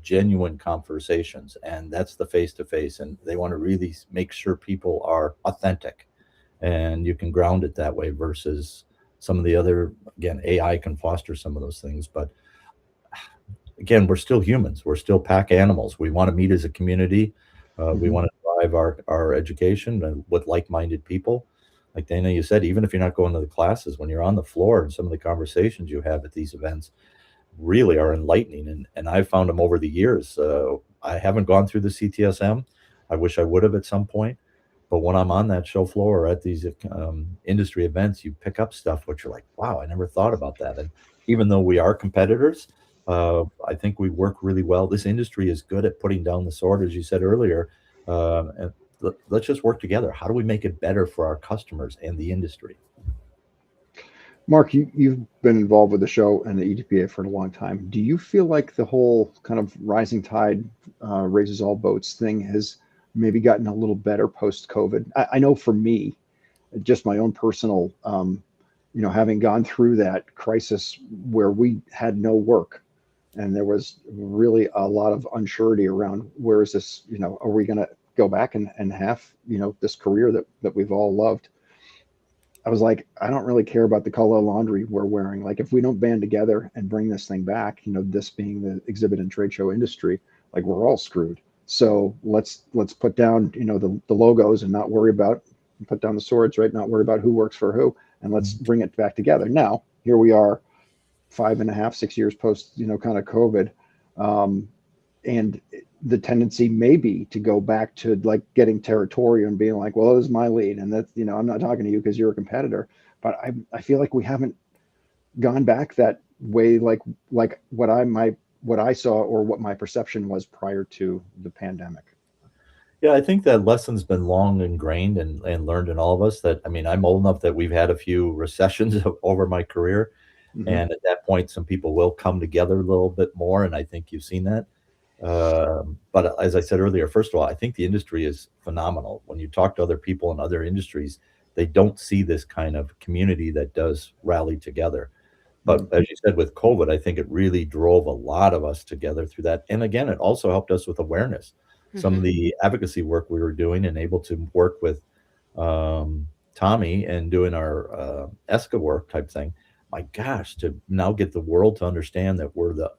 S3: genuine conversations, and that's the face-to-face, and they want to really make sure people are authentic, and you can ground it that way versus some of the other, again, AI can foster some of those things, but again, we're still humans. We're still pack animals. We want to meet as a community. We want to drive our education with like-minded people. like Dana, you said, even if you're not going to the classes, when you're on the floor and some of the conversations you have at these events really are enlightening. And I've found them over the years. I haven't gone through the CTSM. I wish I would have at some point. But when I'm on that show floor or at these industry events, you pick up stuff which you're like, wow, I never thought about that. And even though we are competitors, I think we work really well. This industry is good at putting down the sword, as you said earlier. And let's just work together. How do we make it better for our customers and the industry?
S1: Mark, you've been involved with the show and the EDPA for a long time. Do you feel like the whole kind of rising tide raises all boats thing has maybe gotten a little better post-COVID? I know for me, just my own personal, having gone through that crisis where we had no work and there was really a lot of unsurety around where is this, are we going to go back and have, this career that we've all loved? I was like, I don't really care about the color of laundry we're wearing. Like, if we don't band together and bring this thing back, this being the exhibit and trade show industry, like, we're all screwed. So let's put down, the logos and not worry about, put down the swords, right? Not worry about who works for who, and let's bring it back together. Now, here we are 5.5, 6 years post, kind of COVID. And the tendency may be to go back to like getting territorial and being like, well, this is my lead. And that's, I'm not talking to you because you're a competitor, but I feel like we haven't gone back that way. Like what I saw or what my perception was prior to the pandemic.
S3: Yeah, I think that lesson's been long ingrained and learned in all of us. That, I mean, I'm old enough that we've had a few recessions over my career. Mm-hmm. And at that point, some people will come together a little bit more. And I think you've seen that. But as I said earlier, first of all, I think the industry is phenomenal. When you talk to other people in other industries, they don't see this kind of community that does rally together. But as you said, with COVID, I think it really drove a lot of us together through that. And again, it also helped us with awareness. Mm-hmm. Some of the advocacy work we were doing and able to work with Tommy and doing our ESCA work type thing. My gosh, to now get the world to understand that we're the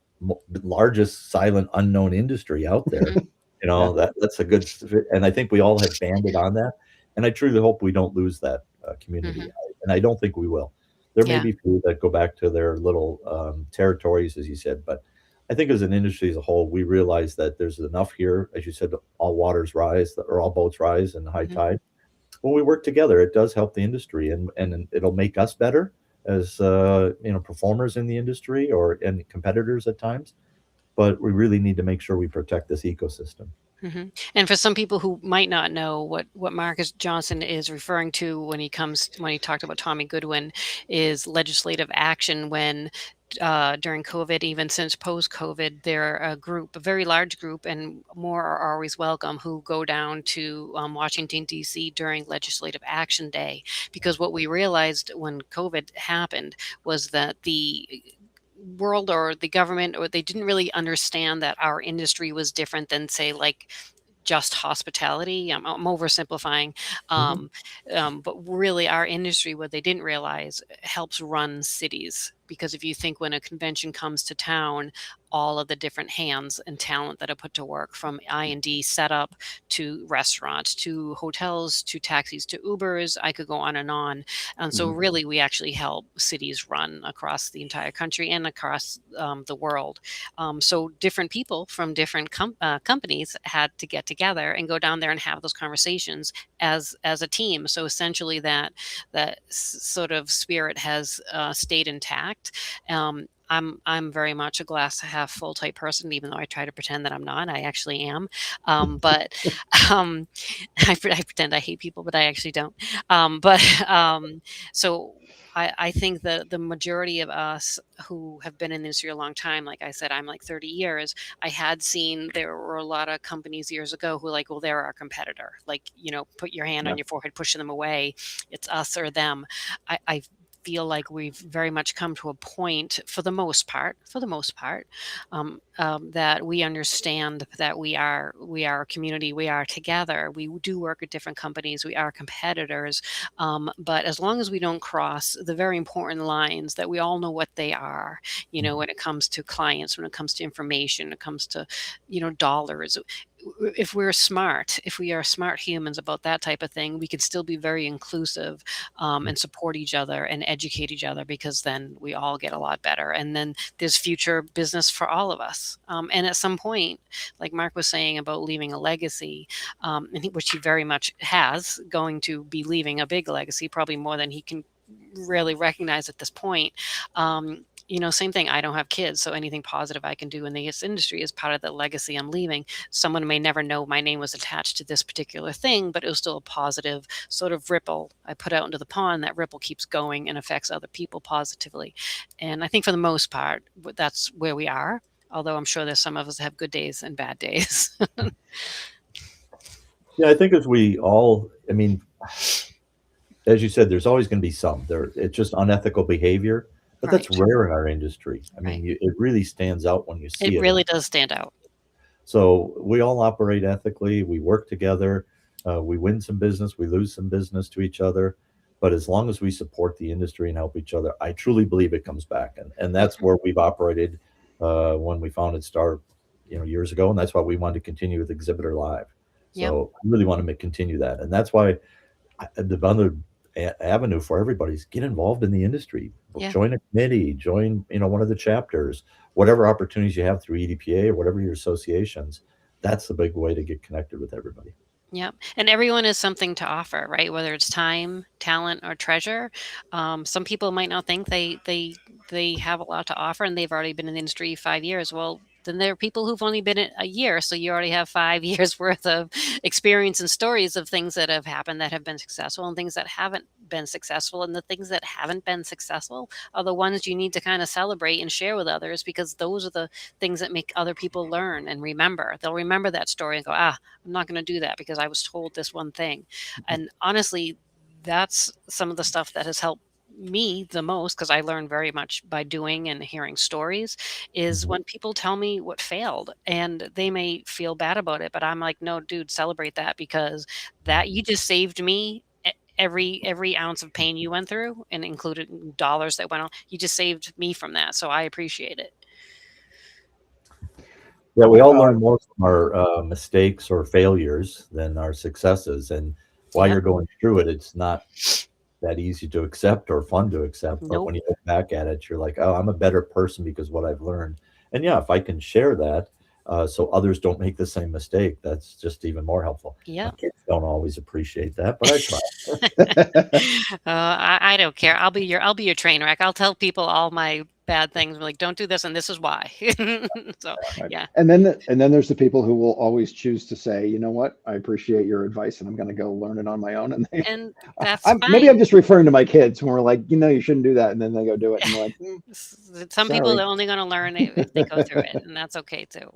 S3: largest silent unknown industry out there. That's a good, and I think we all have banded on that, and I truly hope we don't lose that community. Mm-hmm. And I don't think we will. There may be few that go back to their little territories, as you said, but I think as an industry as a whole, we realize that there's enough here, as you said, all waters rise or all boats rise in high tide. When we work together, it does help the industry, and it'll make us better as performers in the industry and competitors at times, but we really need to make sure we protect this ecosystem.
S2: Mm-hmm. And for some people who might not know what Marcus Johnson is referring to when he talked about Tommy Goodwin, is legislative action when during COVID, even since post-COVID, they're a very large group, and more are always welcome, who go down to Washington, D.C. during Legislative Action Day. Because what we realized when COVID happened was that the world or the government, or they didn't really understand that our industry was different than, say, like just hospitality. I'm oversimplifying, but really our industry, what they didn't realize, helps run cities. Because if you think when a convention comes to town, all of the different hands and talent that are put to work, from I&D setup to restaurants to hotels to taxis to Ubers, I could go on. And so really we actually help cities run across the entire country and across the world. So different people from different companies had to get together and go down there and have those conversations as a team. So essentially that sort of spirit has stayed intact. I'm very much a glass half full type person, even though I try to pretend that I'm not. I actually am. But I pretend I hate people, but I actually don't. So I think that the majority of us who have been in the industry a long time, like I said, I'm like 30 years. I had seen there were a lot of companies years ago who were like, well, they're our competitor. Like, put your hand on your forehead, pushing them away. It's us or them. I feel like we've very much come to a point, for the most part, that we understand that we are a community. We are together. We do work at different companies. We are competitors. But as long as we don't cross the very important lines that we all know what they are, when it comes to clients, when it comes to information, when it comes to, dollars, if we're smart, if we are smart humans about that type of thing, we can still be very inclusive and support each other and educate each other, because then we all get a lot better. And then there's future business for all of us. And at some point, like Mark was saying about leaving a legacy, which he very much has, going to be leaving a big legacy, probably more than he can really recognize at this point. Same thing. I don't have kids, so anything positive I can do in this industry is part of the legacy I'm leaving. Someone may never know my name was attached to this particular thing, but it was still a positive sort of ripple I put out into the pond. That ripple keeps going and affects other people positively. And I think for the most part, that's where we are. Although I'm sure there's some of us that have good days and bad days.
S3: Yeah, I think as we all, I mean, as you said, there's always going to be some there. It's just unethical behavior, but that's
S2: Right.
S3: rare in our industry. I mean, it really stands out when you see it.
S2: It really does stand out.
S3: So we all operate ethically. We work together. We win some business. We lose some business to each other. But as long as we support the industry and help each other, I truly believe it comes back. And that's where we've operated when we founded Star, years ago. And that's why we wanted to continue with ExhibitorLIVE. So I really want to continue that. And that's why the other avenue for everybody is get involved in the industry. Join a committee, join, one of the chapters, whatever opportunities you have through EDPA or whatever your associations. That's the big way to get connected with everybody.
S2: Yep. And everyone has something to offer, right? Whether it's time, talent, or treasure. Some people might not think they have a lot to offer, and they've already been in the industry 5 years. Well, then there are people who've only been in a year, so you already have 5 years worth of experience and stories of things that have happened that have been successful and things that haven't been successful. And the things that haven't been successful are the ones you need to kind of celebrate and share with others, because those are the things that make other people learn and remember. They'll remember that story and go, I'm not going to do that because I was told this one thing. And honestly, that's some of the stuff that has helped me the most, because I learn very much by doing and hearing stories, is when people tell me what failed, and they may feel bad about it, but I'm like, no, dude, celebrate that, because that you just saved me every ounce of pain you went through, and included dollars that went on. You just saved me from that. So I appreciate it.
S3: Yeah, we all learn more from our mistakes or failures than our successes. And while you're going through it, it's not that easy to accept or fun to accept. But when you look back at it, you're like, oh, I'm a better person because of what I've learned. And yeah, if I can share that so others don't make the same mistake, that's just even more helpful.
S2: Yeah.
S3: My kids don't always appreciate that, but I try.
S2: I don't care. I'll be your train wreck. I'll tell people all my bad things. Like, don't do this, and this is why. So yeah.
S1: And then there's the people who will always choose to say, you know what, I appreciate your advice, and I'm going to go learn it on my own.
S2: And that's fine.
S1: Maybe I'm just referring to my kids when we're like, you shouldn't do that, and then they go do it, and we're like,
S2: some people are only going to learn if they go through it, and that's okay too.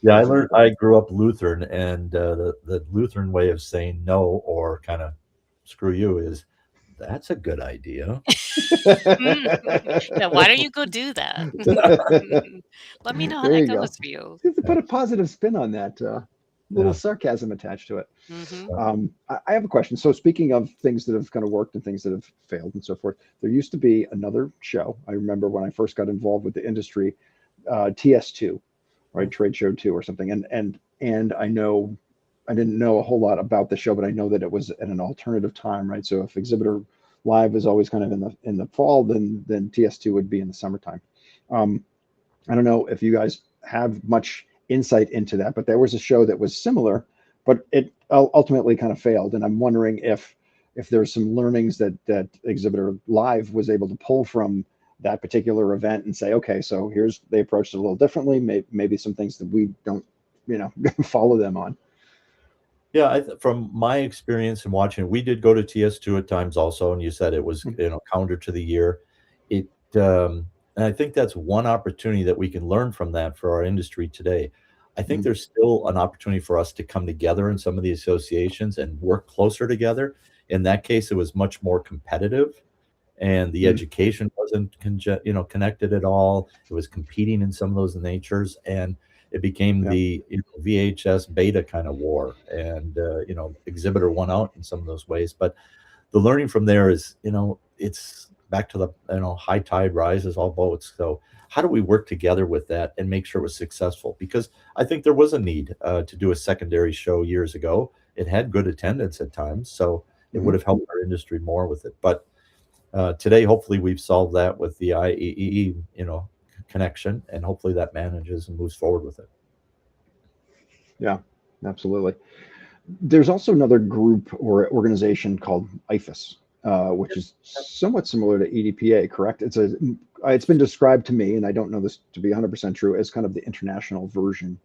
S3: Yeah, I grew up Lutheran, and the Lutheran way of saying no or kind of screw you is, that's a good idea.
S2: Now, why don't you go do that? Let me know how that goes for you.
S1: You have to put a positive spin on that. Little sarcasm attached to it. I have a question. So speaking of things that have kind of worked and things that have failed and so forth, there used to be another show. I remember when I first got involved with the industry, TS2, right? Trade Show 2 or something. And I know, I didn't know a whole lot about the show, but I know that it was at an alternative time, right? So if Exhibitor Live was always kind of in the fall, then TS2 would be in the summertime. I don't know if you guys have much insight into that, but there was a show that was similar, but it ultimately kind of failed. And I'm wondering if there's some learnings that Exhibitor Live was able to pull from that particular event and say, okay, so they approached it a little differently, maybe some things that we don't, follow them on.
S3: Yeah, from my experience in watching, we did go to TS2 at times also, and you said it was calendar to the year. And I think that's one opportunity that we can learn from that for our industry today. I think there's still an opportunity for us to come together in some of the associations and work closer together. In that case, it was much more competitive, and the education wasn't connected at all. It was competing in some of those natures, and it became the VHS beta kind of war, and Exhibitor won out in some of those ways. But the learning from there is, it's back to the, high tide rises all boats. So how do we work together with that and make sure it was successful? Because I think there was a need to do a secondary show years ago. It had good attendance at times, so it would have helped our industry more with it. But today, hopefully, we've solved that with the IAEE, connection, and hopefully that manages and moves forward with it.
S1: Yeah, absolutely. There's also another group or organization called IFAS, which is somewhat similar to EDPA, correct? It's been described to me, and I don't know this to be 100% true, as kind of the international version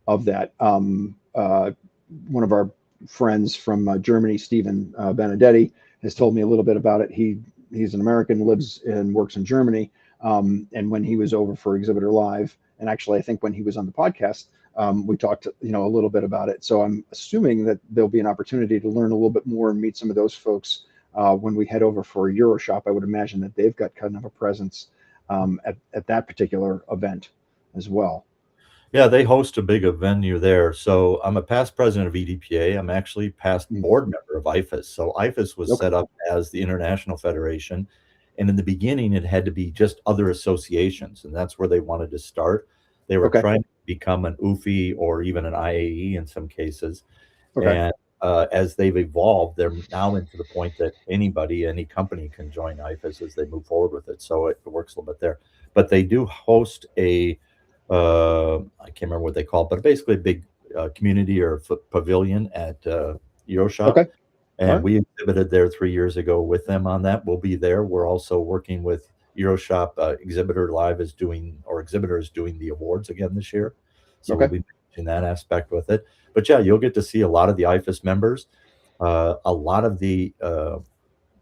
S1: of that. One of our friends from Germany, Stephen Benedetti, has told me a little bit about it. He's an American, lives and works in Germany. And when he was over for Exhibitor Live, and actually I think when he was on the podcast, we talked, a little bit about it. So I'm assuming that there'll be an opportunity to learn a little bit more and meet some of those folks when we head over for Euroshop. I would imagine that they've got kind of a presence at that particular event as well.
S3: Yeah, they host a big venue there. So I'm a past president of EDPA. I'm actually past board member of IFAS. So IFAS was set up as the International Federation. And in the beginning, it had to be just other associations. And that's where they wanted to start. They were trying to become an UFI or even an IAEE in some cases. And as they've evolved, they're now into the point that any company can join IFAS as they move forward with it. So it works a little bit there. But they do host I can't remember what they call it, but basically a big community or pavilion at Euroshop. And we exhibited there 3 years ago with them on that. We'll be there. We're also working with Euroshop. ExhibitorLIVE is doing the awards again this year. So we'll be in that aspect with it. But yeah, you'll get to see a lot of the IFAS members. A lot of the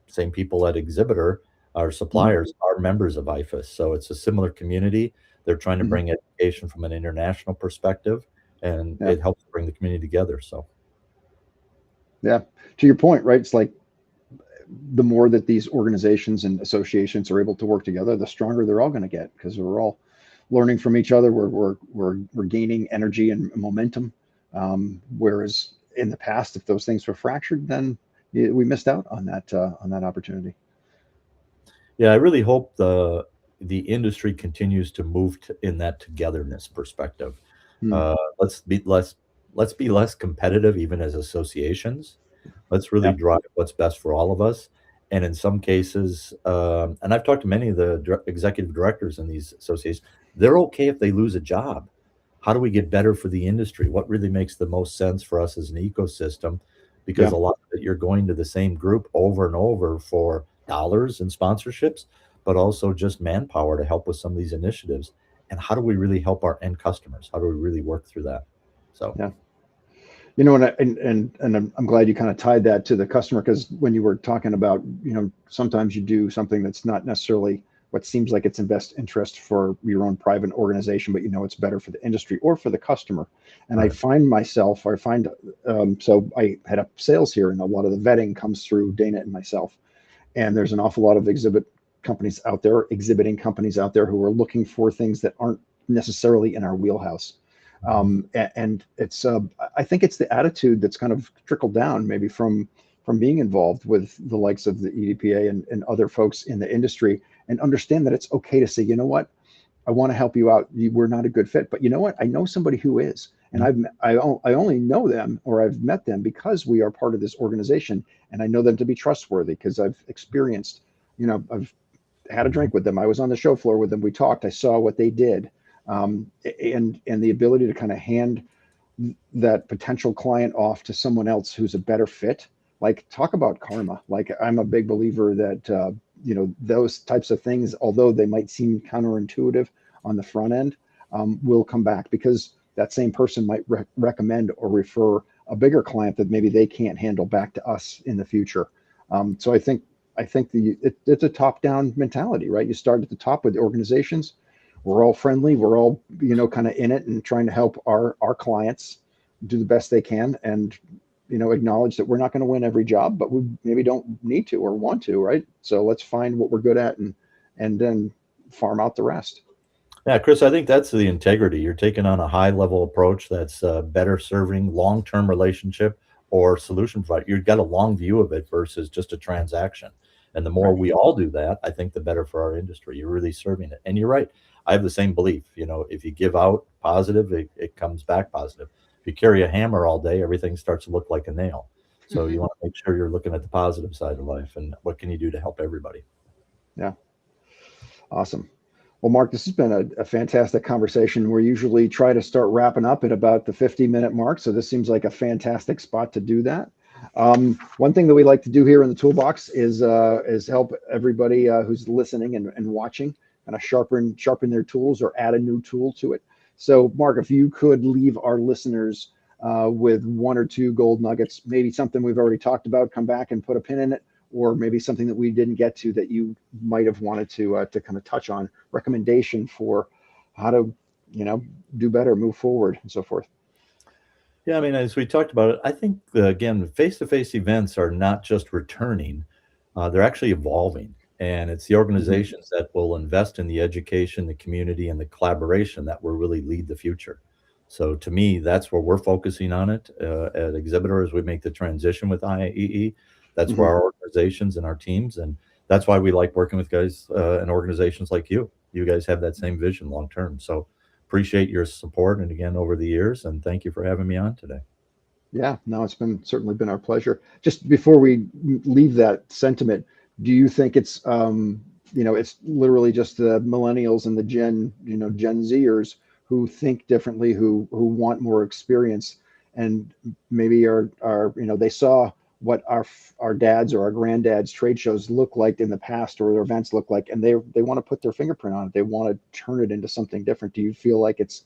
S3: same people at Exhibitor, our suppliers, are members of IFAS. So it's a similar community. They're trying to bring education from an international perspective, and it helps bring the community together. So,
S1: yeah, to your point, right? It's like the more that these organizations and associations are able to work together, the stronger they're all going to get, because we're all learning from each other. We're gaining energy and momentum. Whereas in the past, if those things were fractured, then we missed out on that opportunity.
S3: Yeah, I really hope the industry continues to move in that togetherness perspective. Let's be less competitive, even as associations. Let's really drive what's best for all of us. And in some cases, and I've talked to many of the executive directors in these associations, they're okay if they lose a job. How do we get better for the industry? What really makes the most sense for us as an ecosystem? Because a lot of it, you're going to the same group over and over for dollars and sponsorships, but also just manpower to help with some of these initiatives. And how do we really help our end customers? How do we really work through that? So,
S1: and I'm glad you kind of tied that to the customer, because when you were talking about, sometimes you do something that's not necessarily what seems like it's in best interest for your own private organization, but it's better for the industry or for the customer. And I find so I head up sales here, and a lot of the vetting comes through Dana and myself. And there's an awful lot of exhibiting companies out there who are looking for things that aren't necessarily in our wheelhouse. And it's, I think it's the attitude that's kind of trickled down maybe from being involved with the likes of the EDPA and other folks in the industry, and understand that it's okay to say, you know what, I want to help you out. We're not a good fit, but you know what? I know somebody who is, and I only know them, or I've met them because we are part of this organization, and I know them to be trustworthy because I've experienced, I've had a drink with them. I was on the show floor with them. We talked. I saw what they did, and the ability to kind of hand that potential client off to someone else who's a better fit. Like, talk about karma. Like, I'm a big believer that those types of things, although they might seem counterintuitive on the front end, will come back, because that same person might recommend or refer a bigger client that maybe they can't handle back to us in the future. So I think it's a top-down mentality, right? You start at the top with the organizations. We're all friendly. We're all, kind of in it and trying to help our clients do the best they can, and, acknowledge that we're not going to win every job, but we maybe don't need to or want to, right? So let's find what we're good at and then farm out the rest.
S3: Yeah, Chris, I think that's the integrity. You're taking on a high-level approach that's better serving long-term relationship or solution provider. You've got a long view of it versus just a transaction. And the more we all do that, I think the better for our industry. You're really serving it. And you're right. I have the same belief. You know, if you give out positive, it comes back positive. If you carry a hammer all day, everything starts to look like a nail. So you want to make sure you're looking at the positive side of life and what can you do to help everybody.
S1: Yeah. Awesome. Well, Mark, this has been a fantastic conversation. We usually try to start wrapping up at about the 50-minute mark. So this seems like a fantastic spot to do that. One thing that we like to do here in the Toolbox is help everybody who's listening and watching kind of sharpen their tools or add a new tool to it. So, Mark, if you could leave our listeners with one or two gold nuggets, maybe something we've already talked about, come back and put a pin in it, or maybe something that we didn't get to that you might have wanted to kind of touch on, recommendation for how to, do better, move forward, and so forth.
S3: Yeah, I mean, as we talked about it, I think, again, face-to-face events are not just returning, they're actually evolving. And it's the organizations that will invest in the education, the community, and the collaboration that will really lead the future. So to me, that's where we're focusing on it at Exhibitor as we make the transition with IAEE. That's where our organizations and our teams, and that's why we like working with guys and organizations like you. You guys have that same vision long term. So appreciate your support and again over the years, and thank you for having me on today.
S1: Yeah, no, it's certainly been our pleasure. Just before we leave that sentiment, do you think it's it's literally just the millennials and the Gen Zers who think differently, who want more experience, and maybe are they saw what our dads or our granddads trade shows look like in the past, or their events look like, and they want to put their fingerprint on it. They want to turn it into something different. Do you feel like it's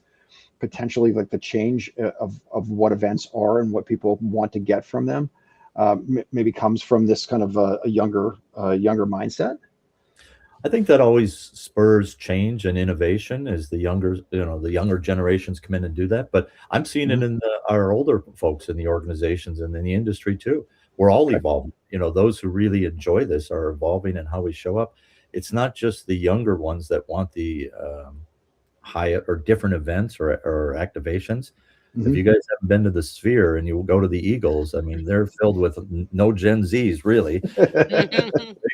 S1: potentially like the change of what events are and what people want to get from them maybe comes from this kind of a younger mindset?
S3: I think that always spurs change and innovation as the younger generations come in and do that. But I'm seeing it in our older folks in the organizations and in the industry too. We're all evolving. Those who really enjoy this are evolving in how we show up. It's not just the younger ones that want the high or different events or activations. If you guys haven't been to the Sphere and you go to the Eagles, I mean, they're filled with no Gen Zs really.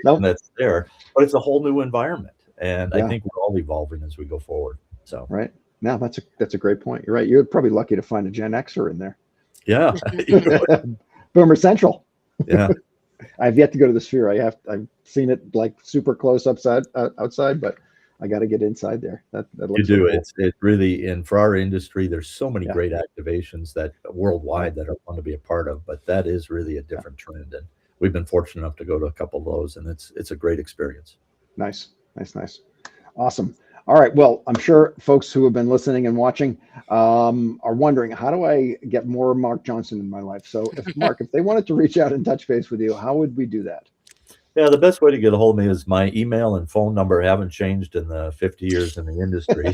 S3: That's there, but it's a whole new environment, and I think we're all evolving as we go forward. So
S1: right now, that's a great point. You're right. You're probably lucky to find a Gen Xer in there.
S3: Yeah,
S1: Boomer Central.
S3: Yeah,
S1: I've yet to go to the Sphere. I've seen it like super close outside, but I got to get inside there. That looks
S3: you do.
S1: Cool.
S3: It really, and for our industry, there's so many great activations that worldwide that I want to be a part of. But that is really a different trend, and we've been fortunate enough to go to a couple of those, and it's a great experience.
S1: Nice. Awesome. All right. Well, I'm sure folks who have been listening and watching are wondering, how do I get more Mark Johnson in my life? So if they wanted to reach out and touch base with you, how would we do that?
S3: Yeah, the best way to get a hold of me is my email and phone number haven't changed in the 50 years in the industry.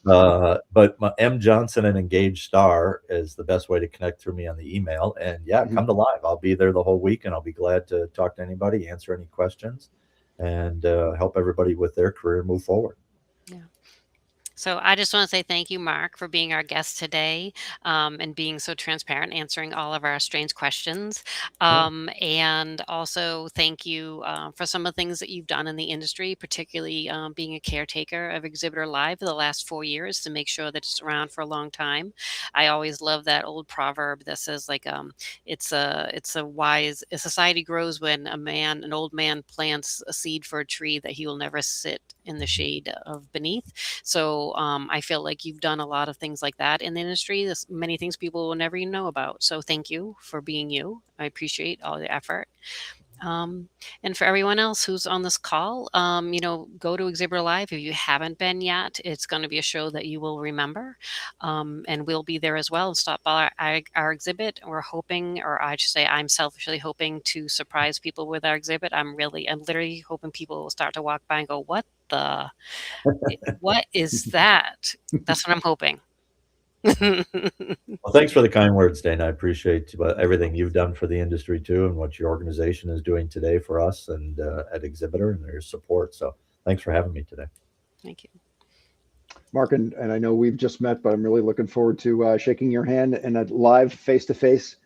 S3: So, but my M Johnson and Engaged Star is the best way to connect through me on the email. And come to live. I'll be there the whole week, and I'll be glad to talk to anybody, answer any questions, and help everybody with their career move forward.
S2: Yeah. So I just want to say thank you, Mark, for being our guest today and being so transparent, answering all of our strange questions. And also thank you for some of the things that you've done in the industry, particularly being a caretaker of Exhibitor Live for the last 4 years to make sure that it's around for a long time. I always love that old proverb that says a society grows when an old man plants a seed for a tree that he will never sit in the shade of beneath. So I feel like you've done a lot of things like that in the industry. There's many things people will never even know about. So thank you for being you. I appreciate all the effort. And for everyone else who's on this call, go to Exhibitor Live if you haven't been yet. It's going to be a show that you will remember, and we'll be there as well. And stop by our exhibit. We're hoping, or I should say, I'm selfishly hoping to surprise people with our exhibit. I'm literally hoping people will start to walk by and go, "What is that?" That's what I'm hoping.
S3: Well, thanks for the kind words, Dana. I appreciate everything you've done for the industry too, and what your organization is doing today for us and at Exhibitor and their support. So thanks for having me today.
S2: Thank you,
S1: Mark, and I know we've just met, but I'm really looking forward to shaking your hand in a live face-to-face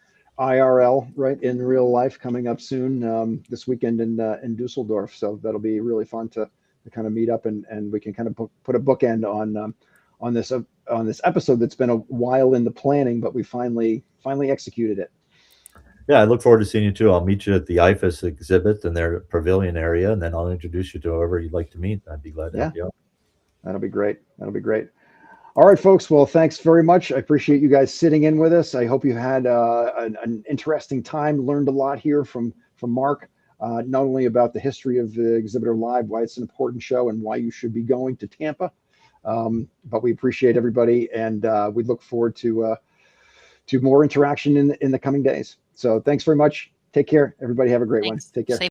S1: IRL, right, in real life, coming up soon this weekend in Dusseldorf. So that'll be really fun to kind of meet up, and we can kind of put a bookend on this episode that's been a while in the planning, but we finally executed it.
S3: Yeah, I look forward to seeing you too. I'll meet you at the IFAS exhibit in their pavilion area, and then I'll introduce you to whoever you'd like to meet. I'd be glad to help you out.
S1: That'll be great. That'll be great. All right, folks. Well, thanks very much. I appreciate you guys sitting in with us. I hope you had an interesting time, learned a lot here from Mark, not only about the history of the Exhibitor Live, why it's an important show, and why you should be going to Tampa. But we appreciate everybody, and we look forward to more interaction in the coming days. So thanks very much. Take care. Everybody have a great one. Take care.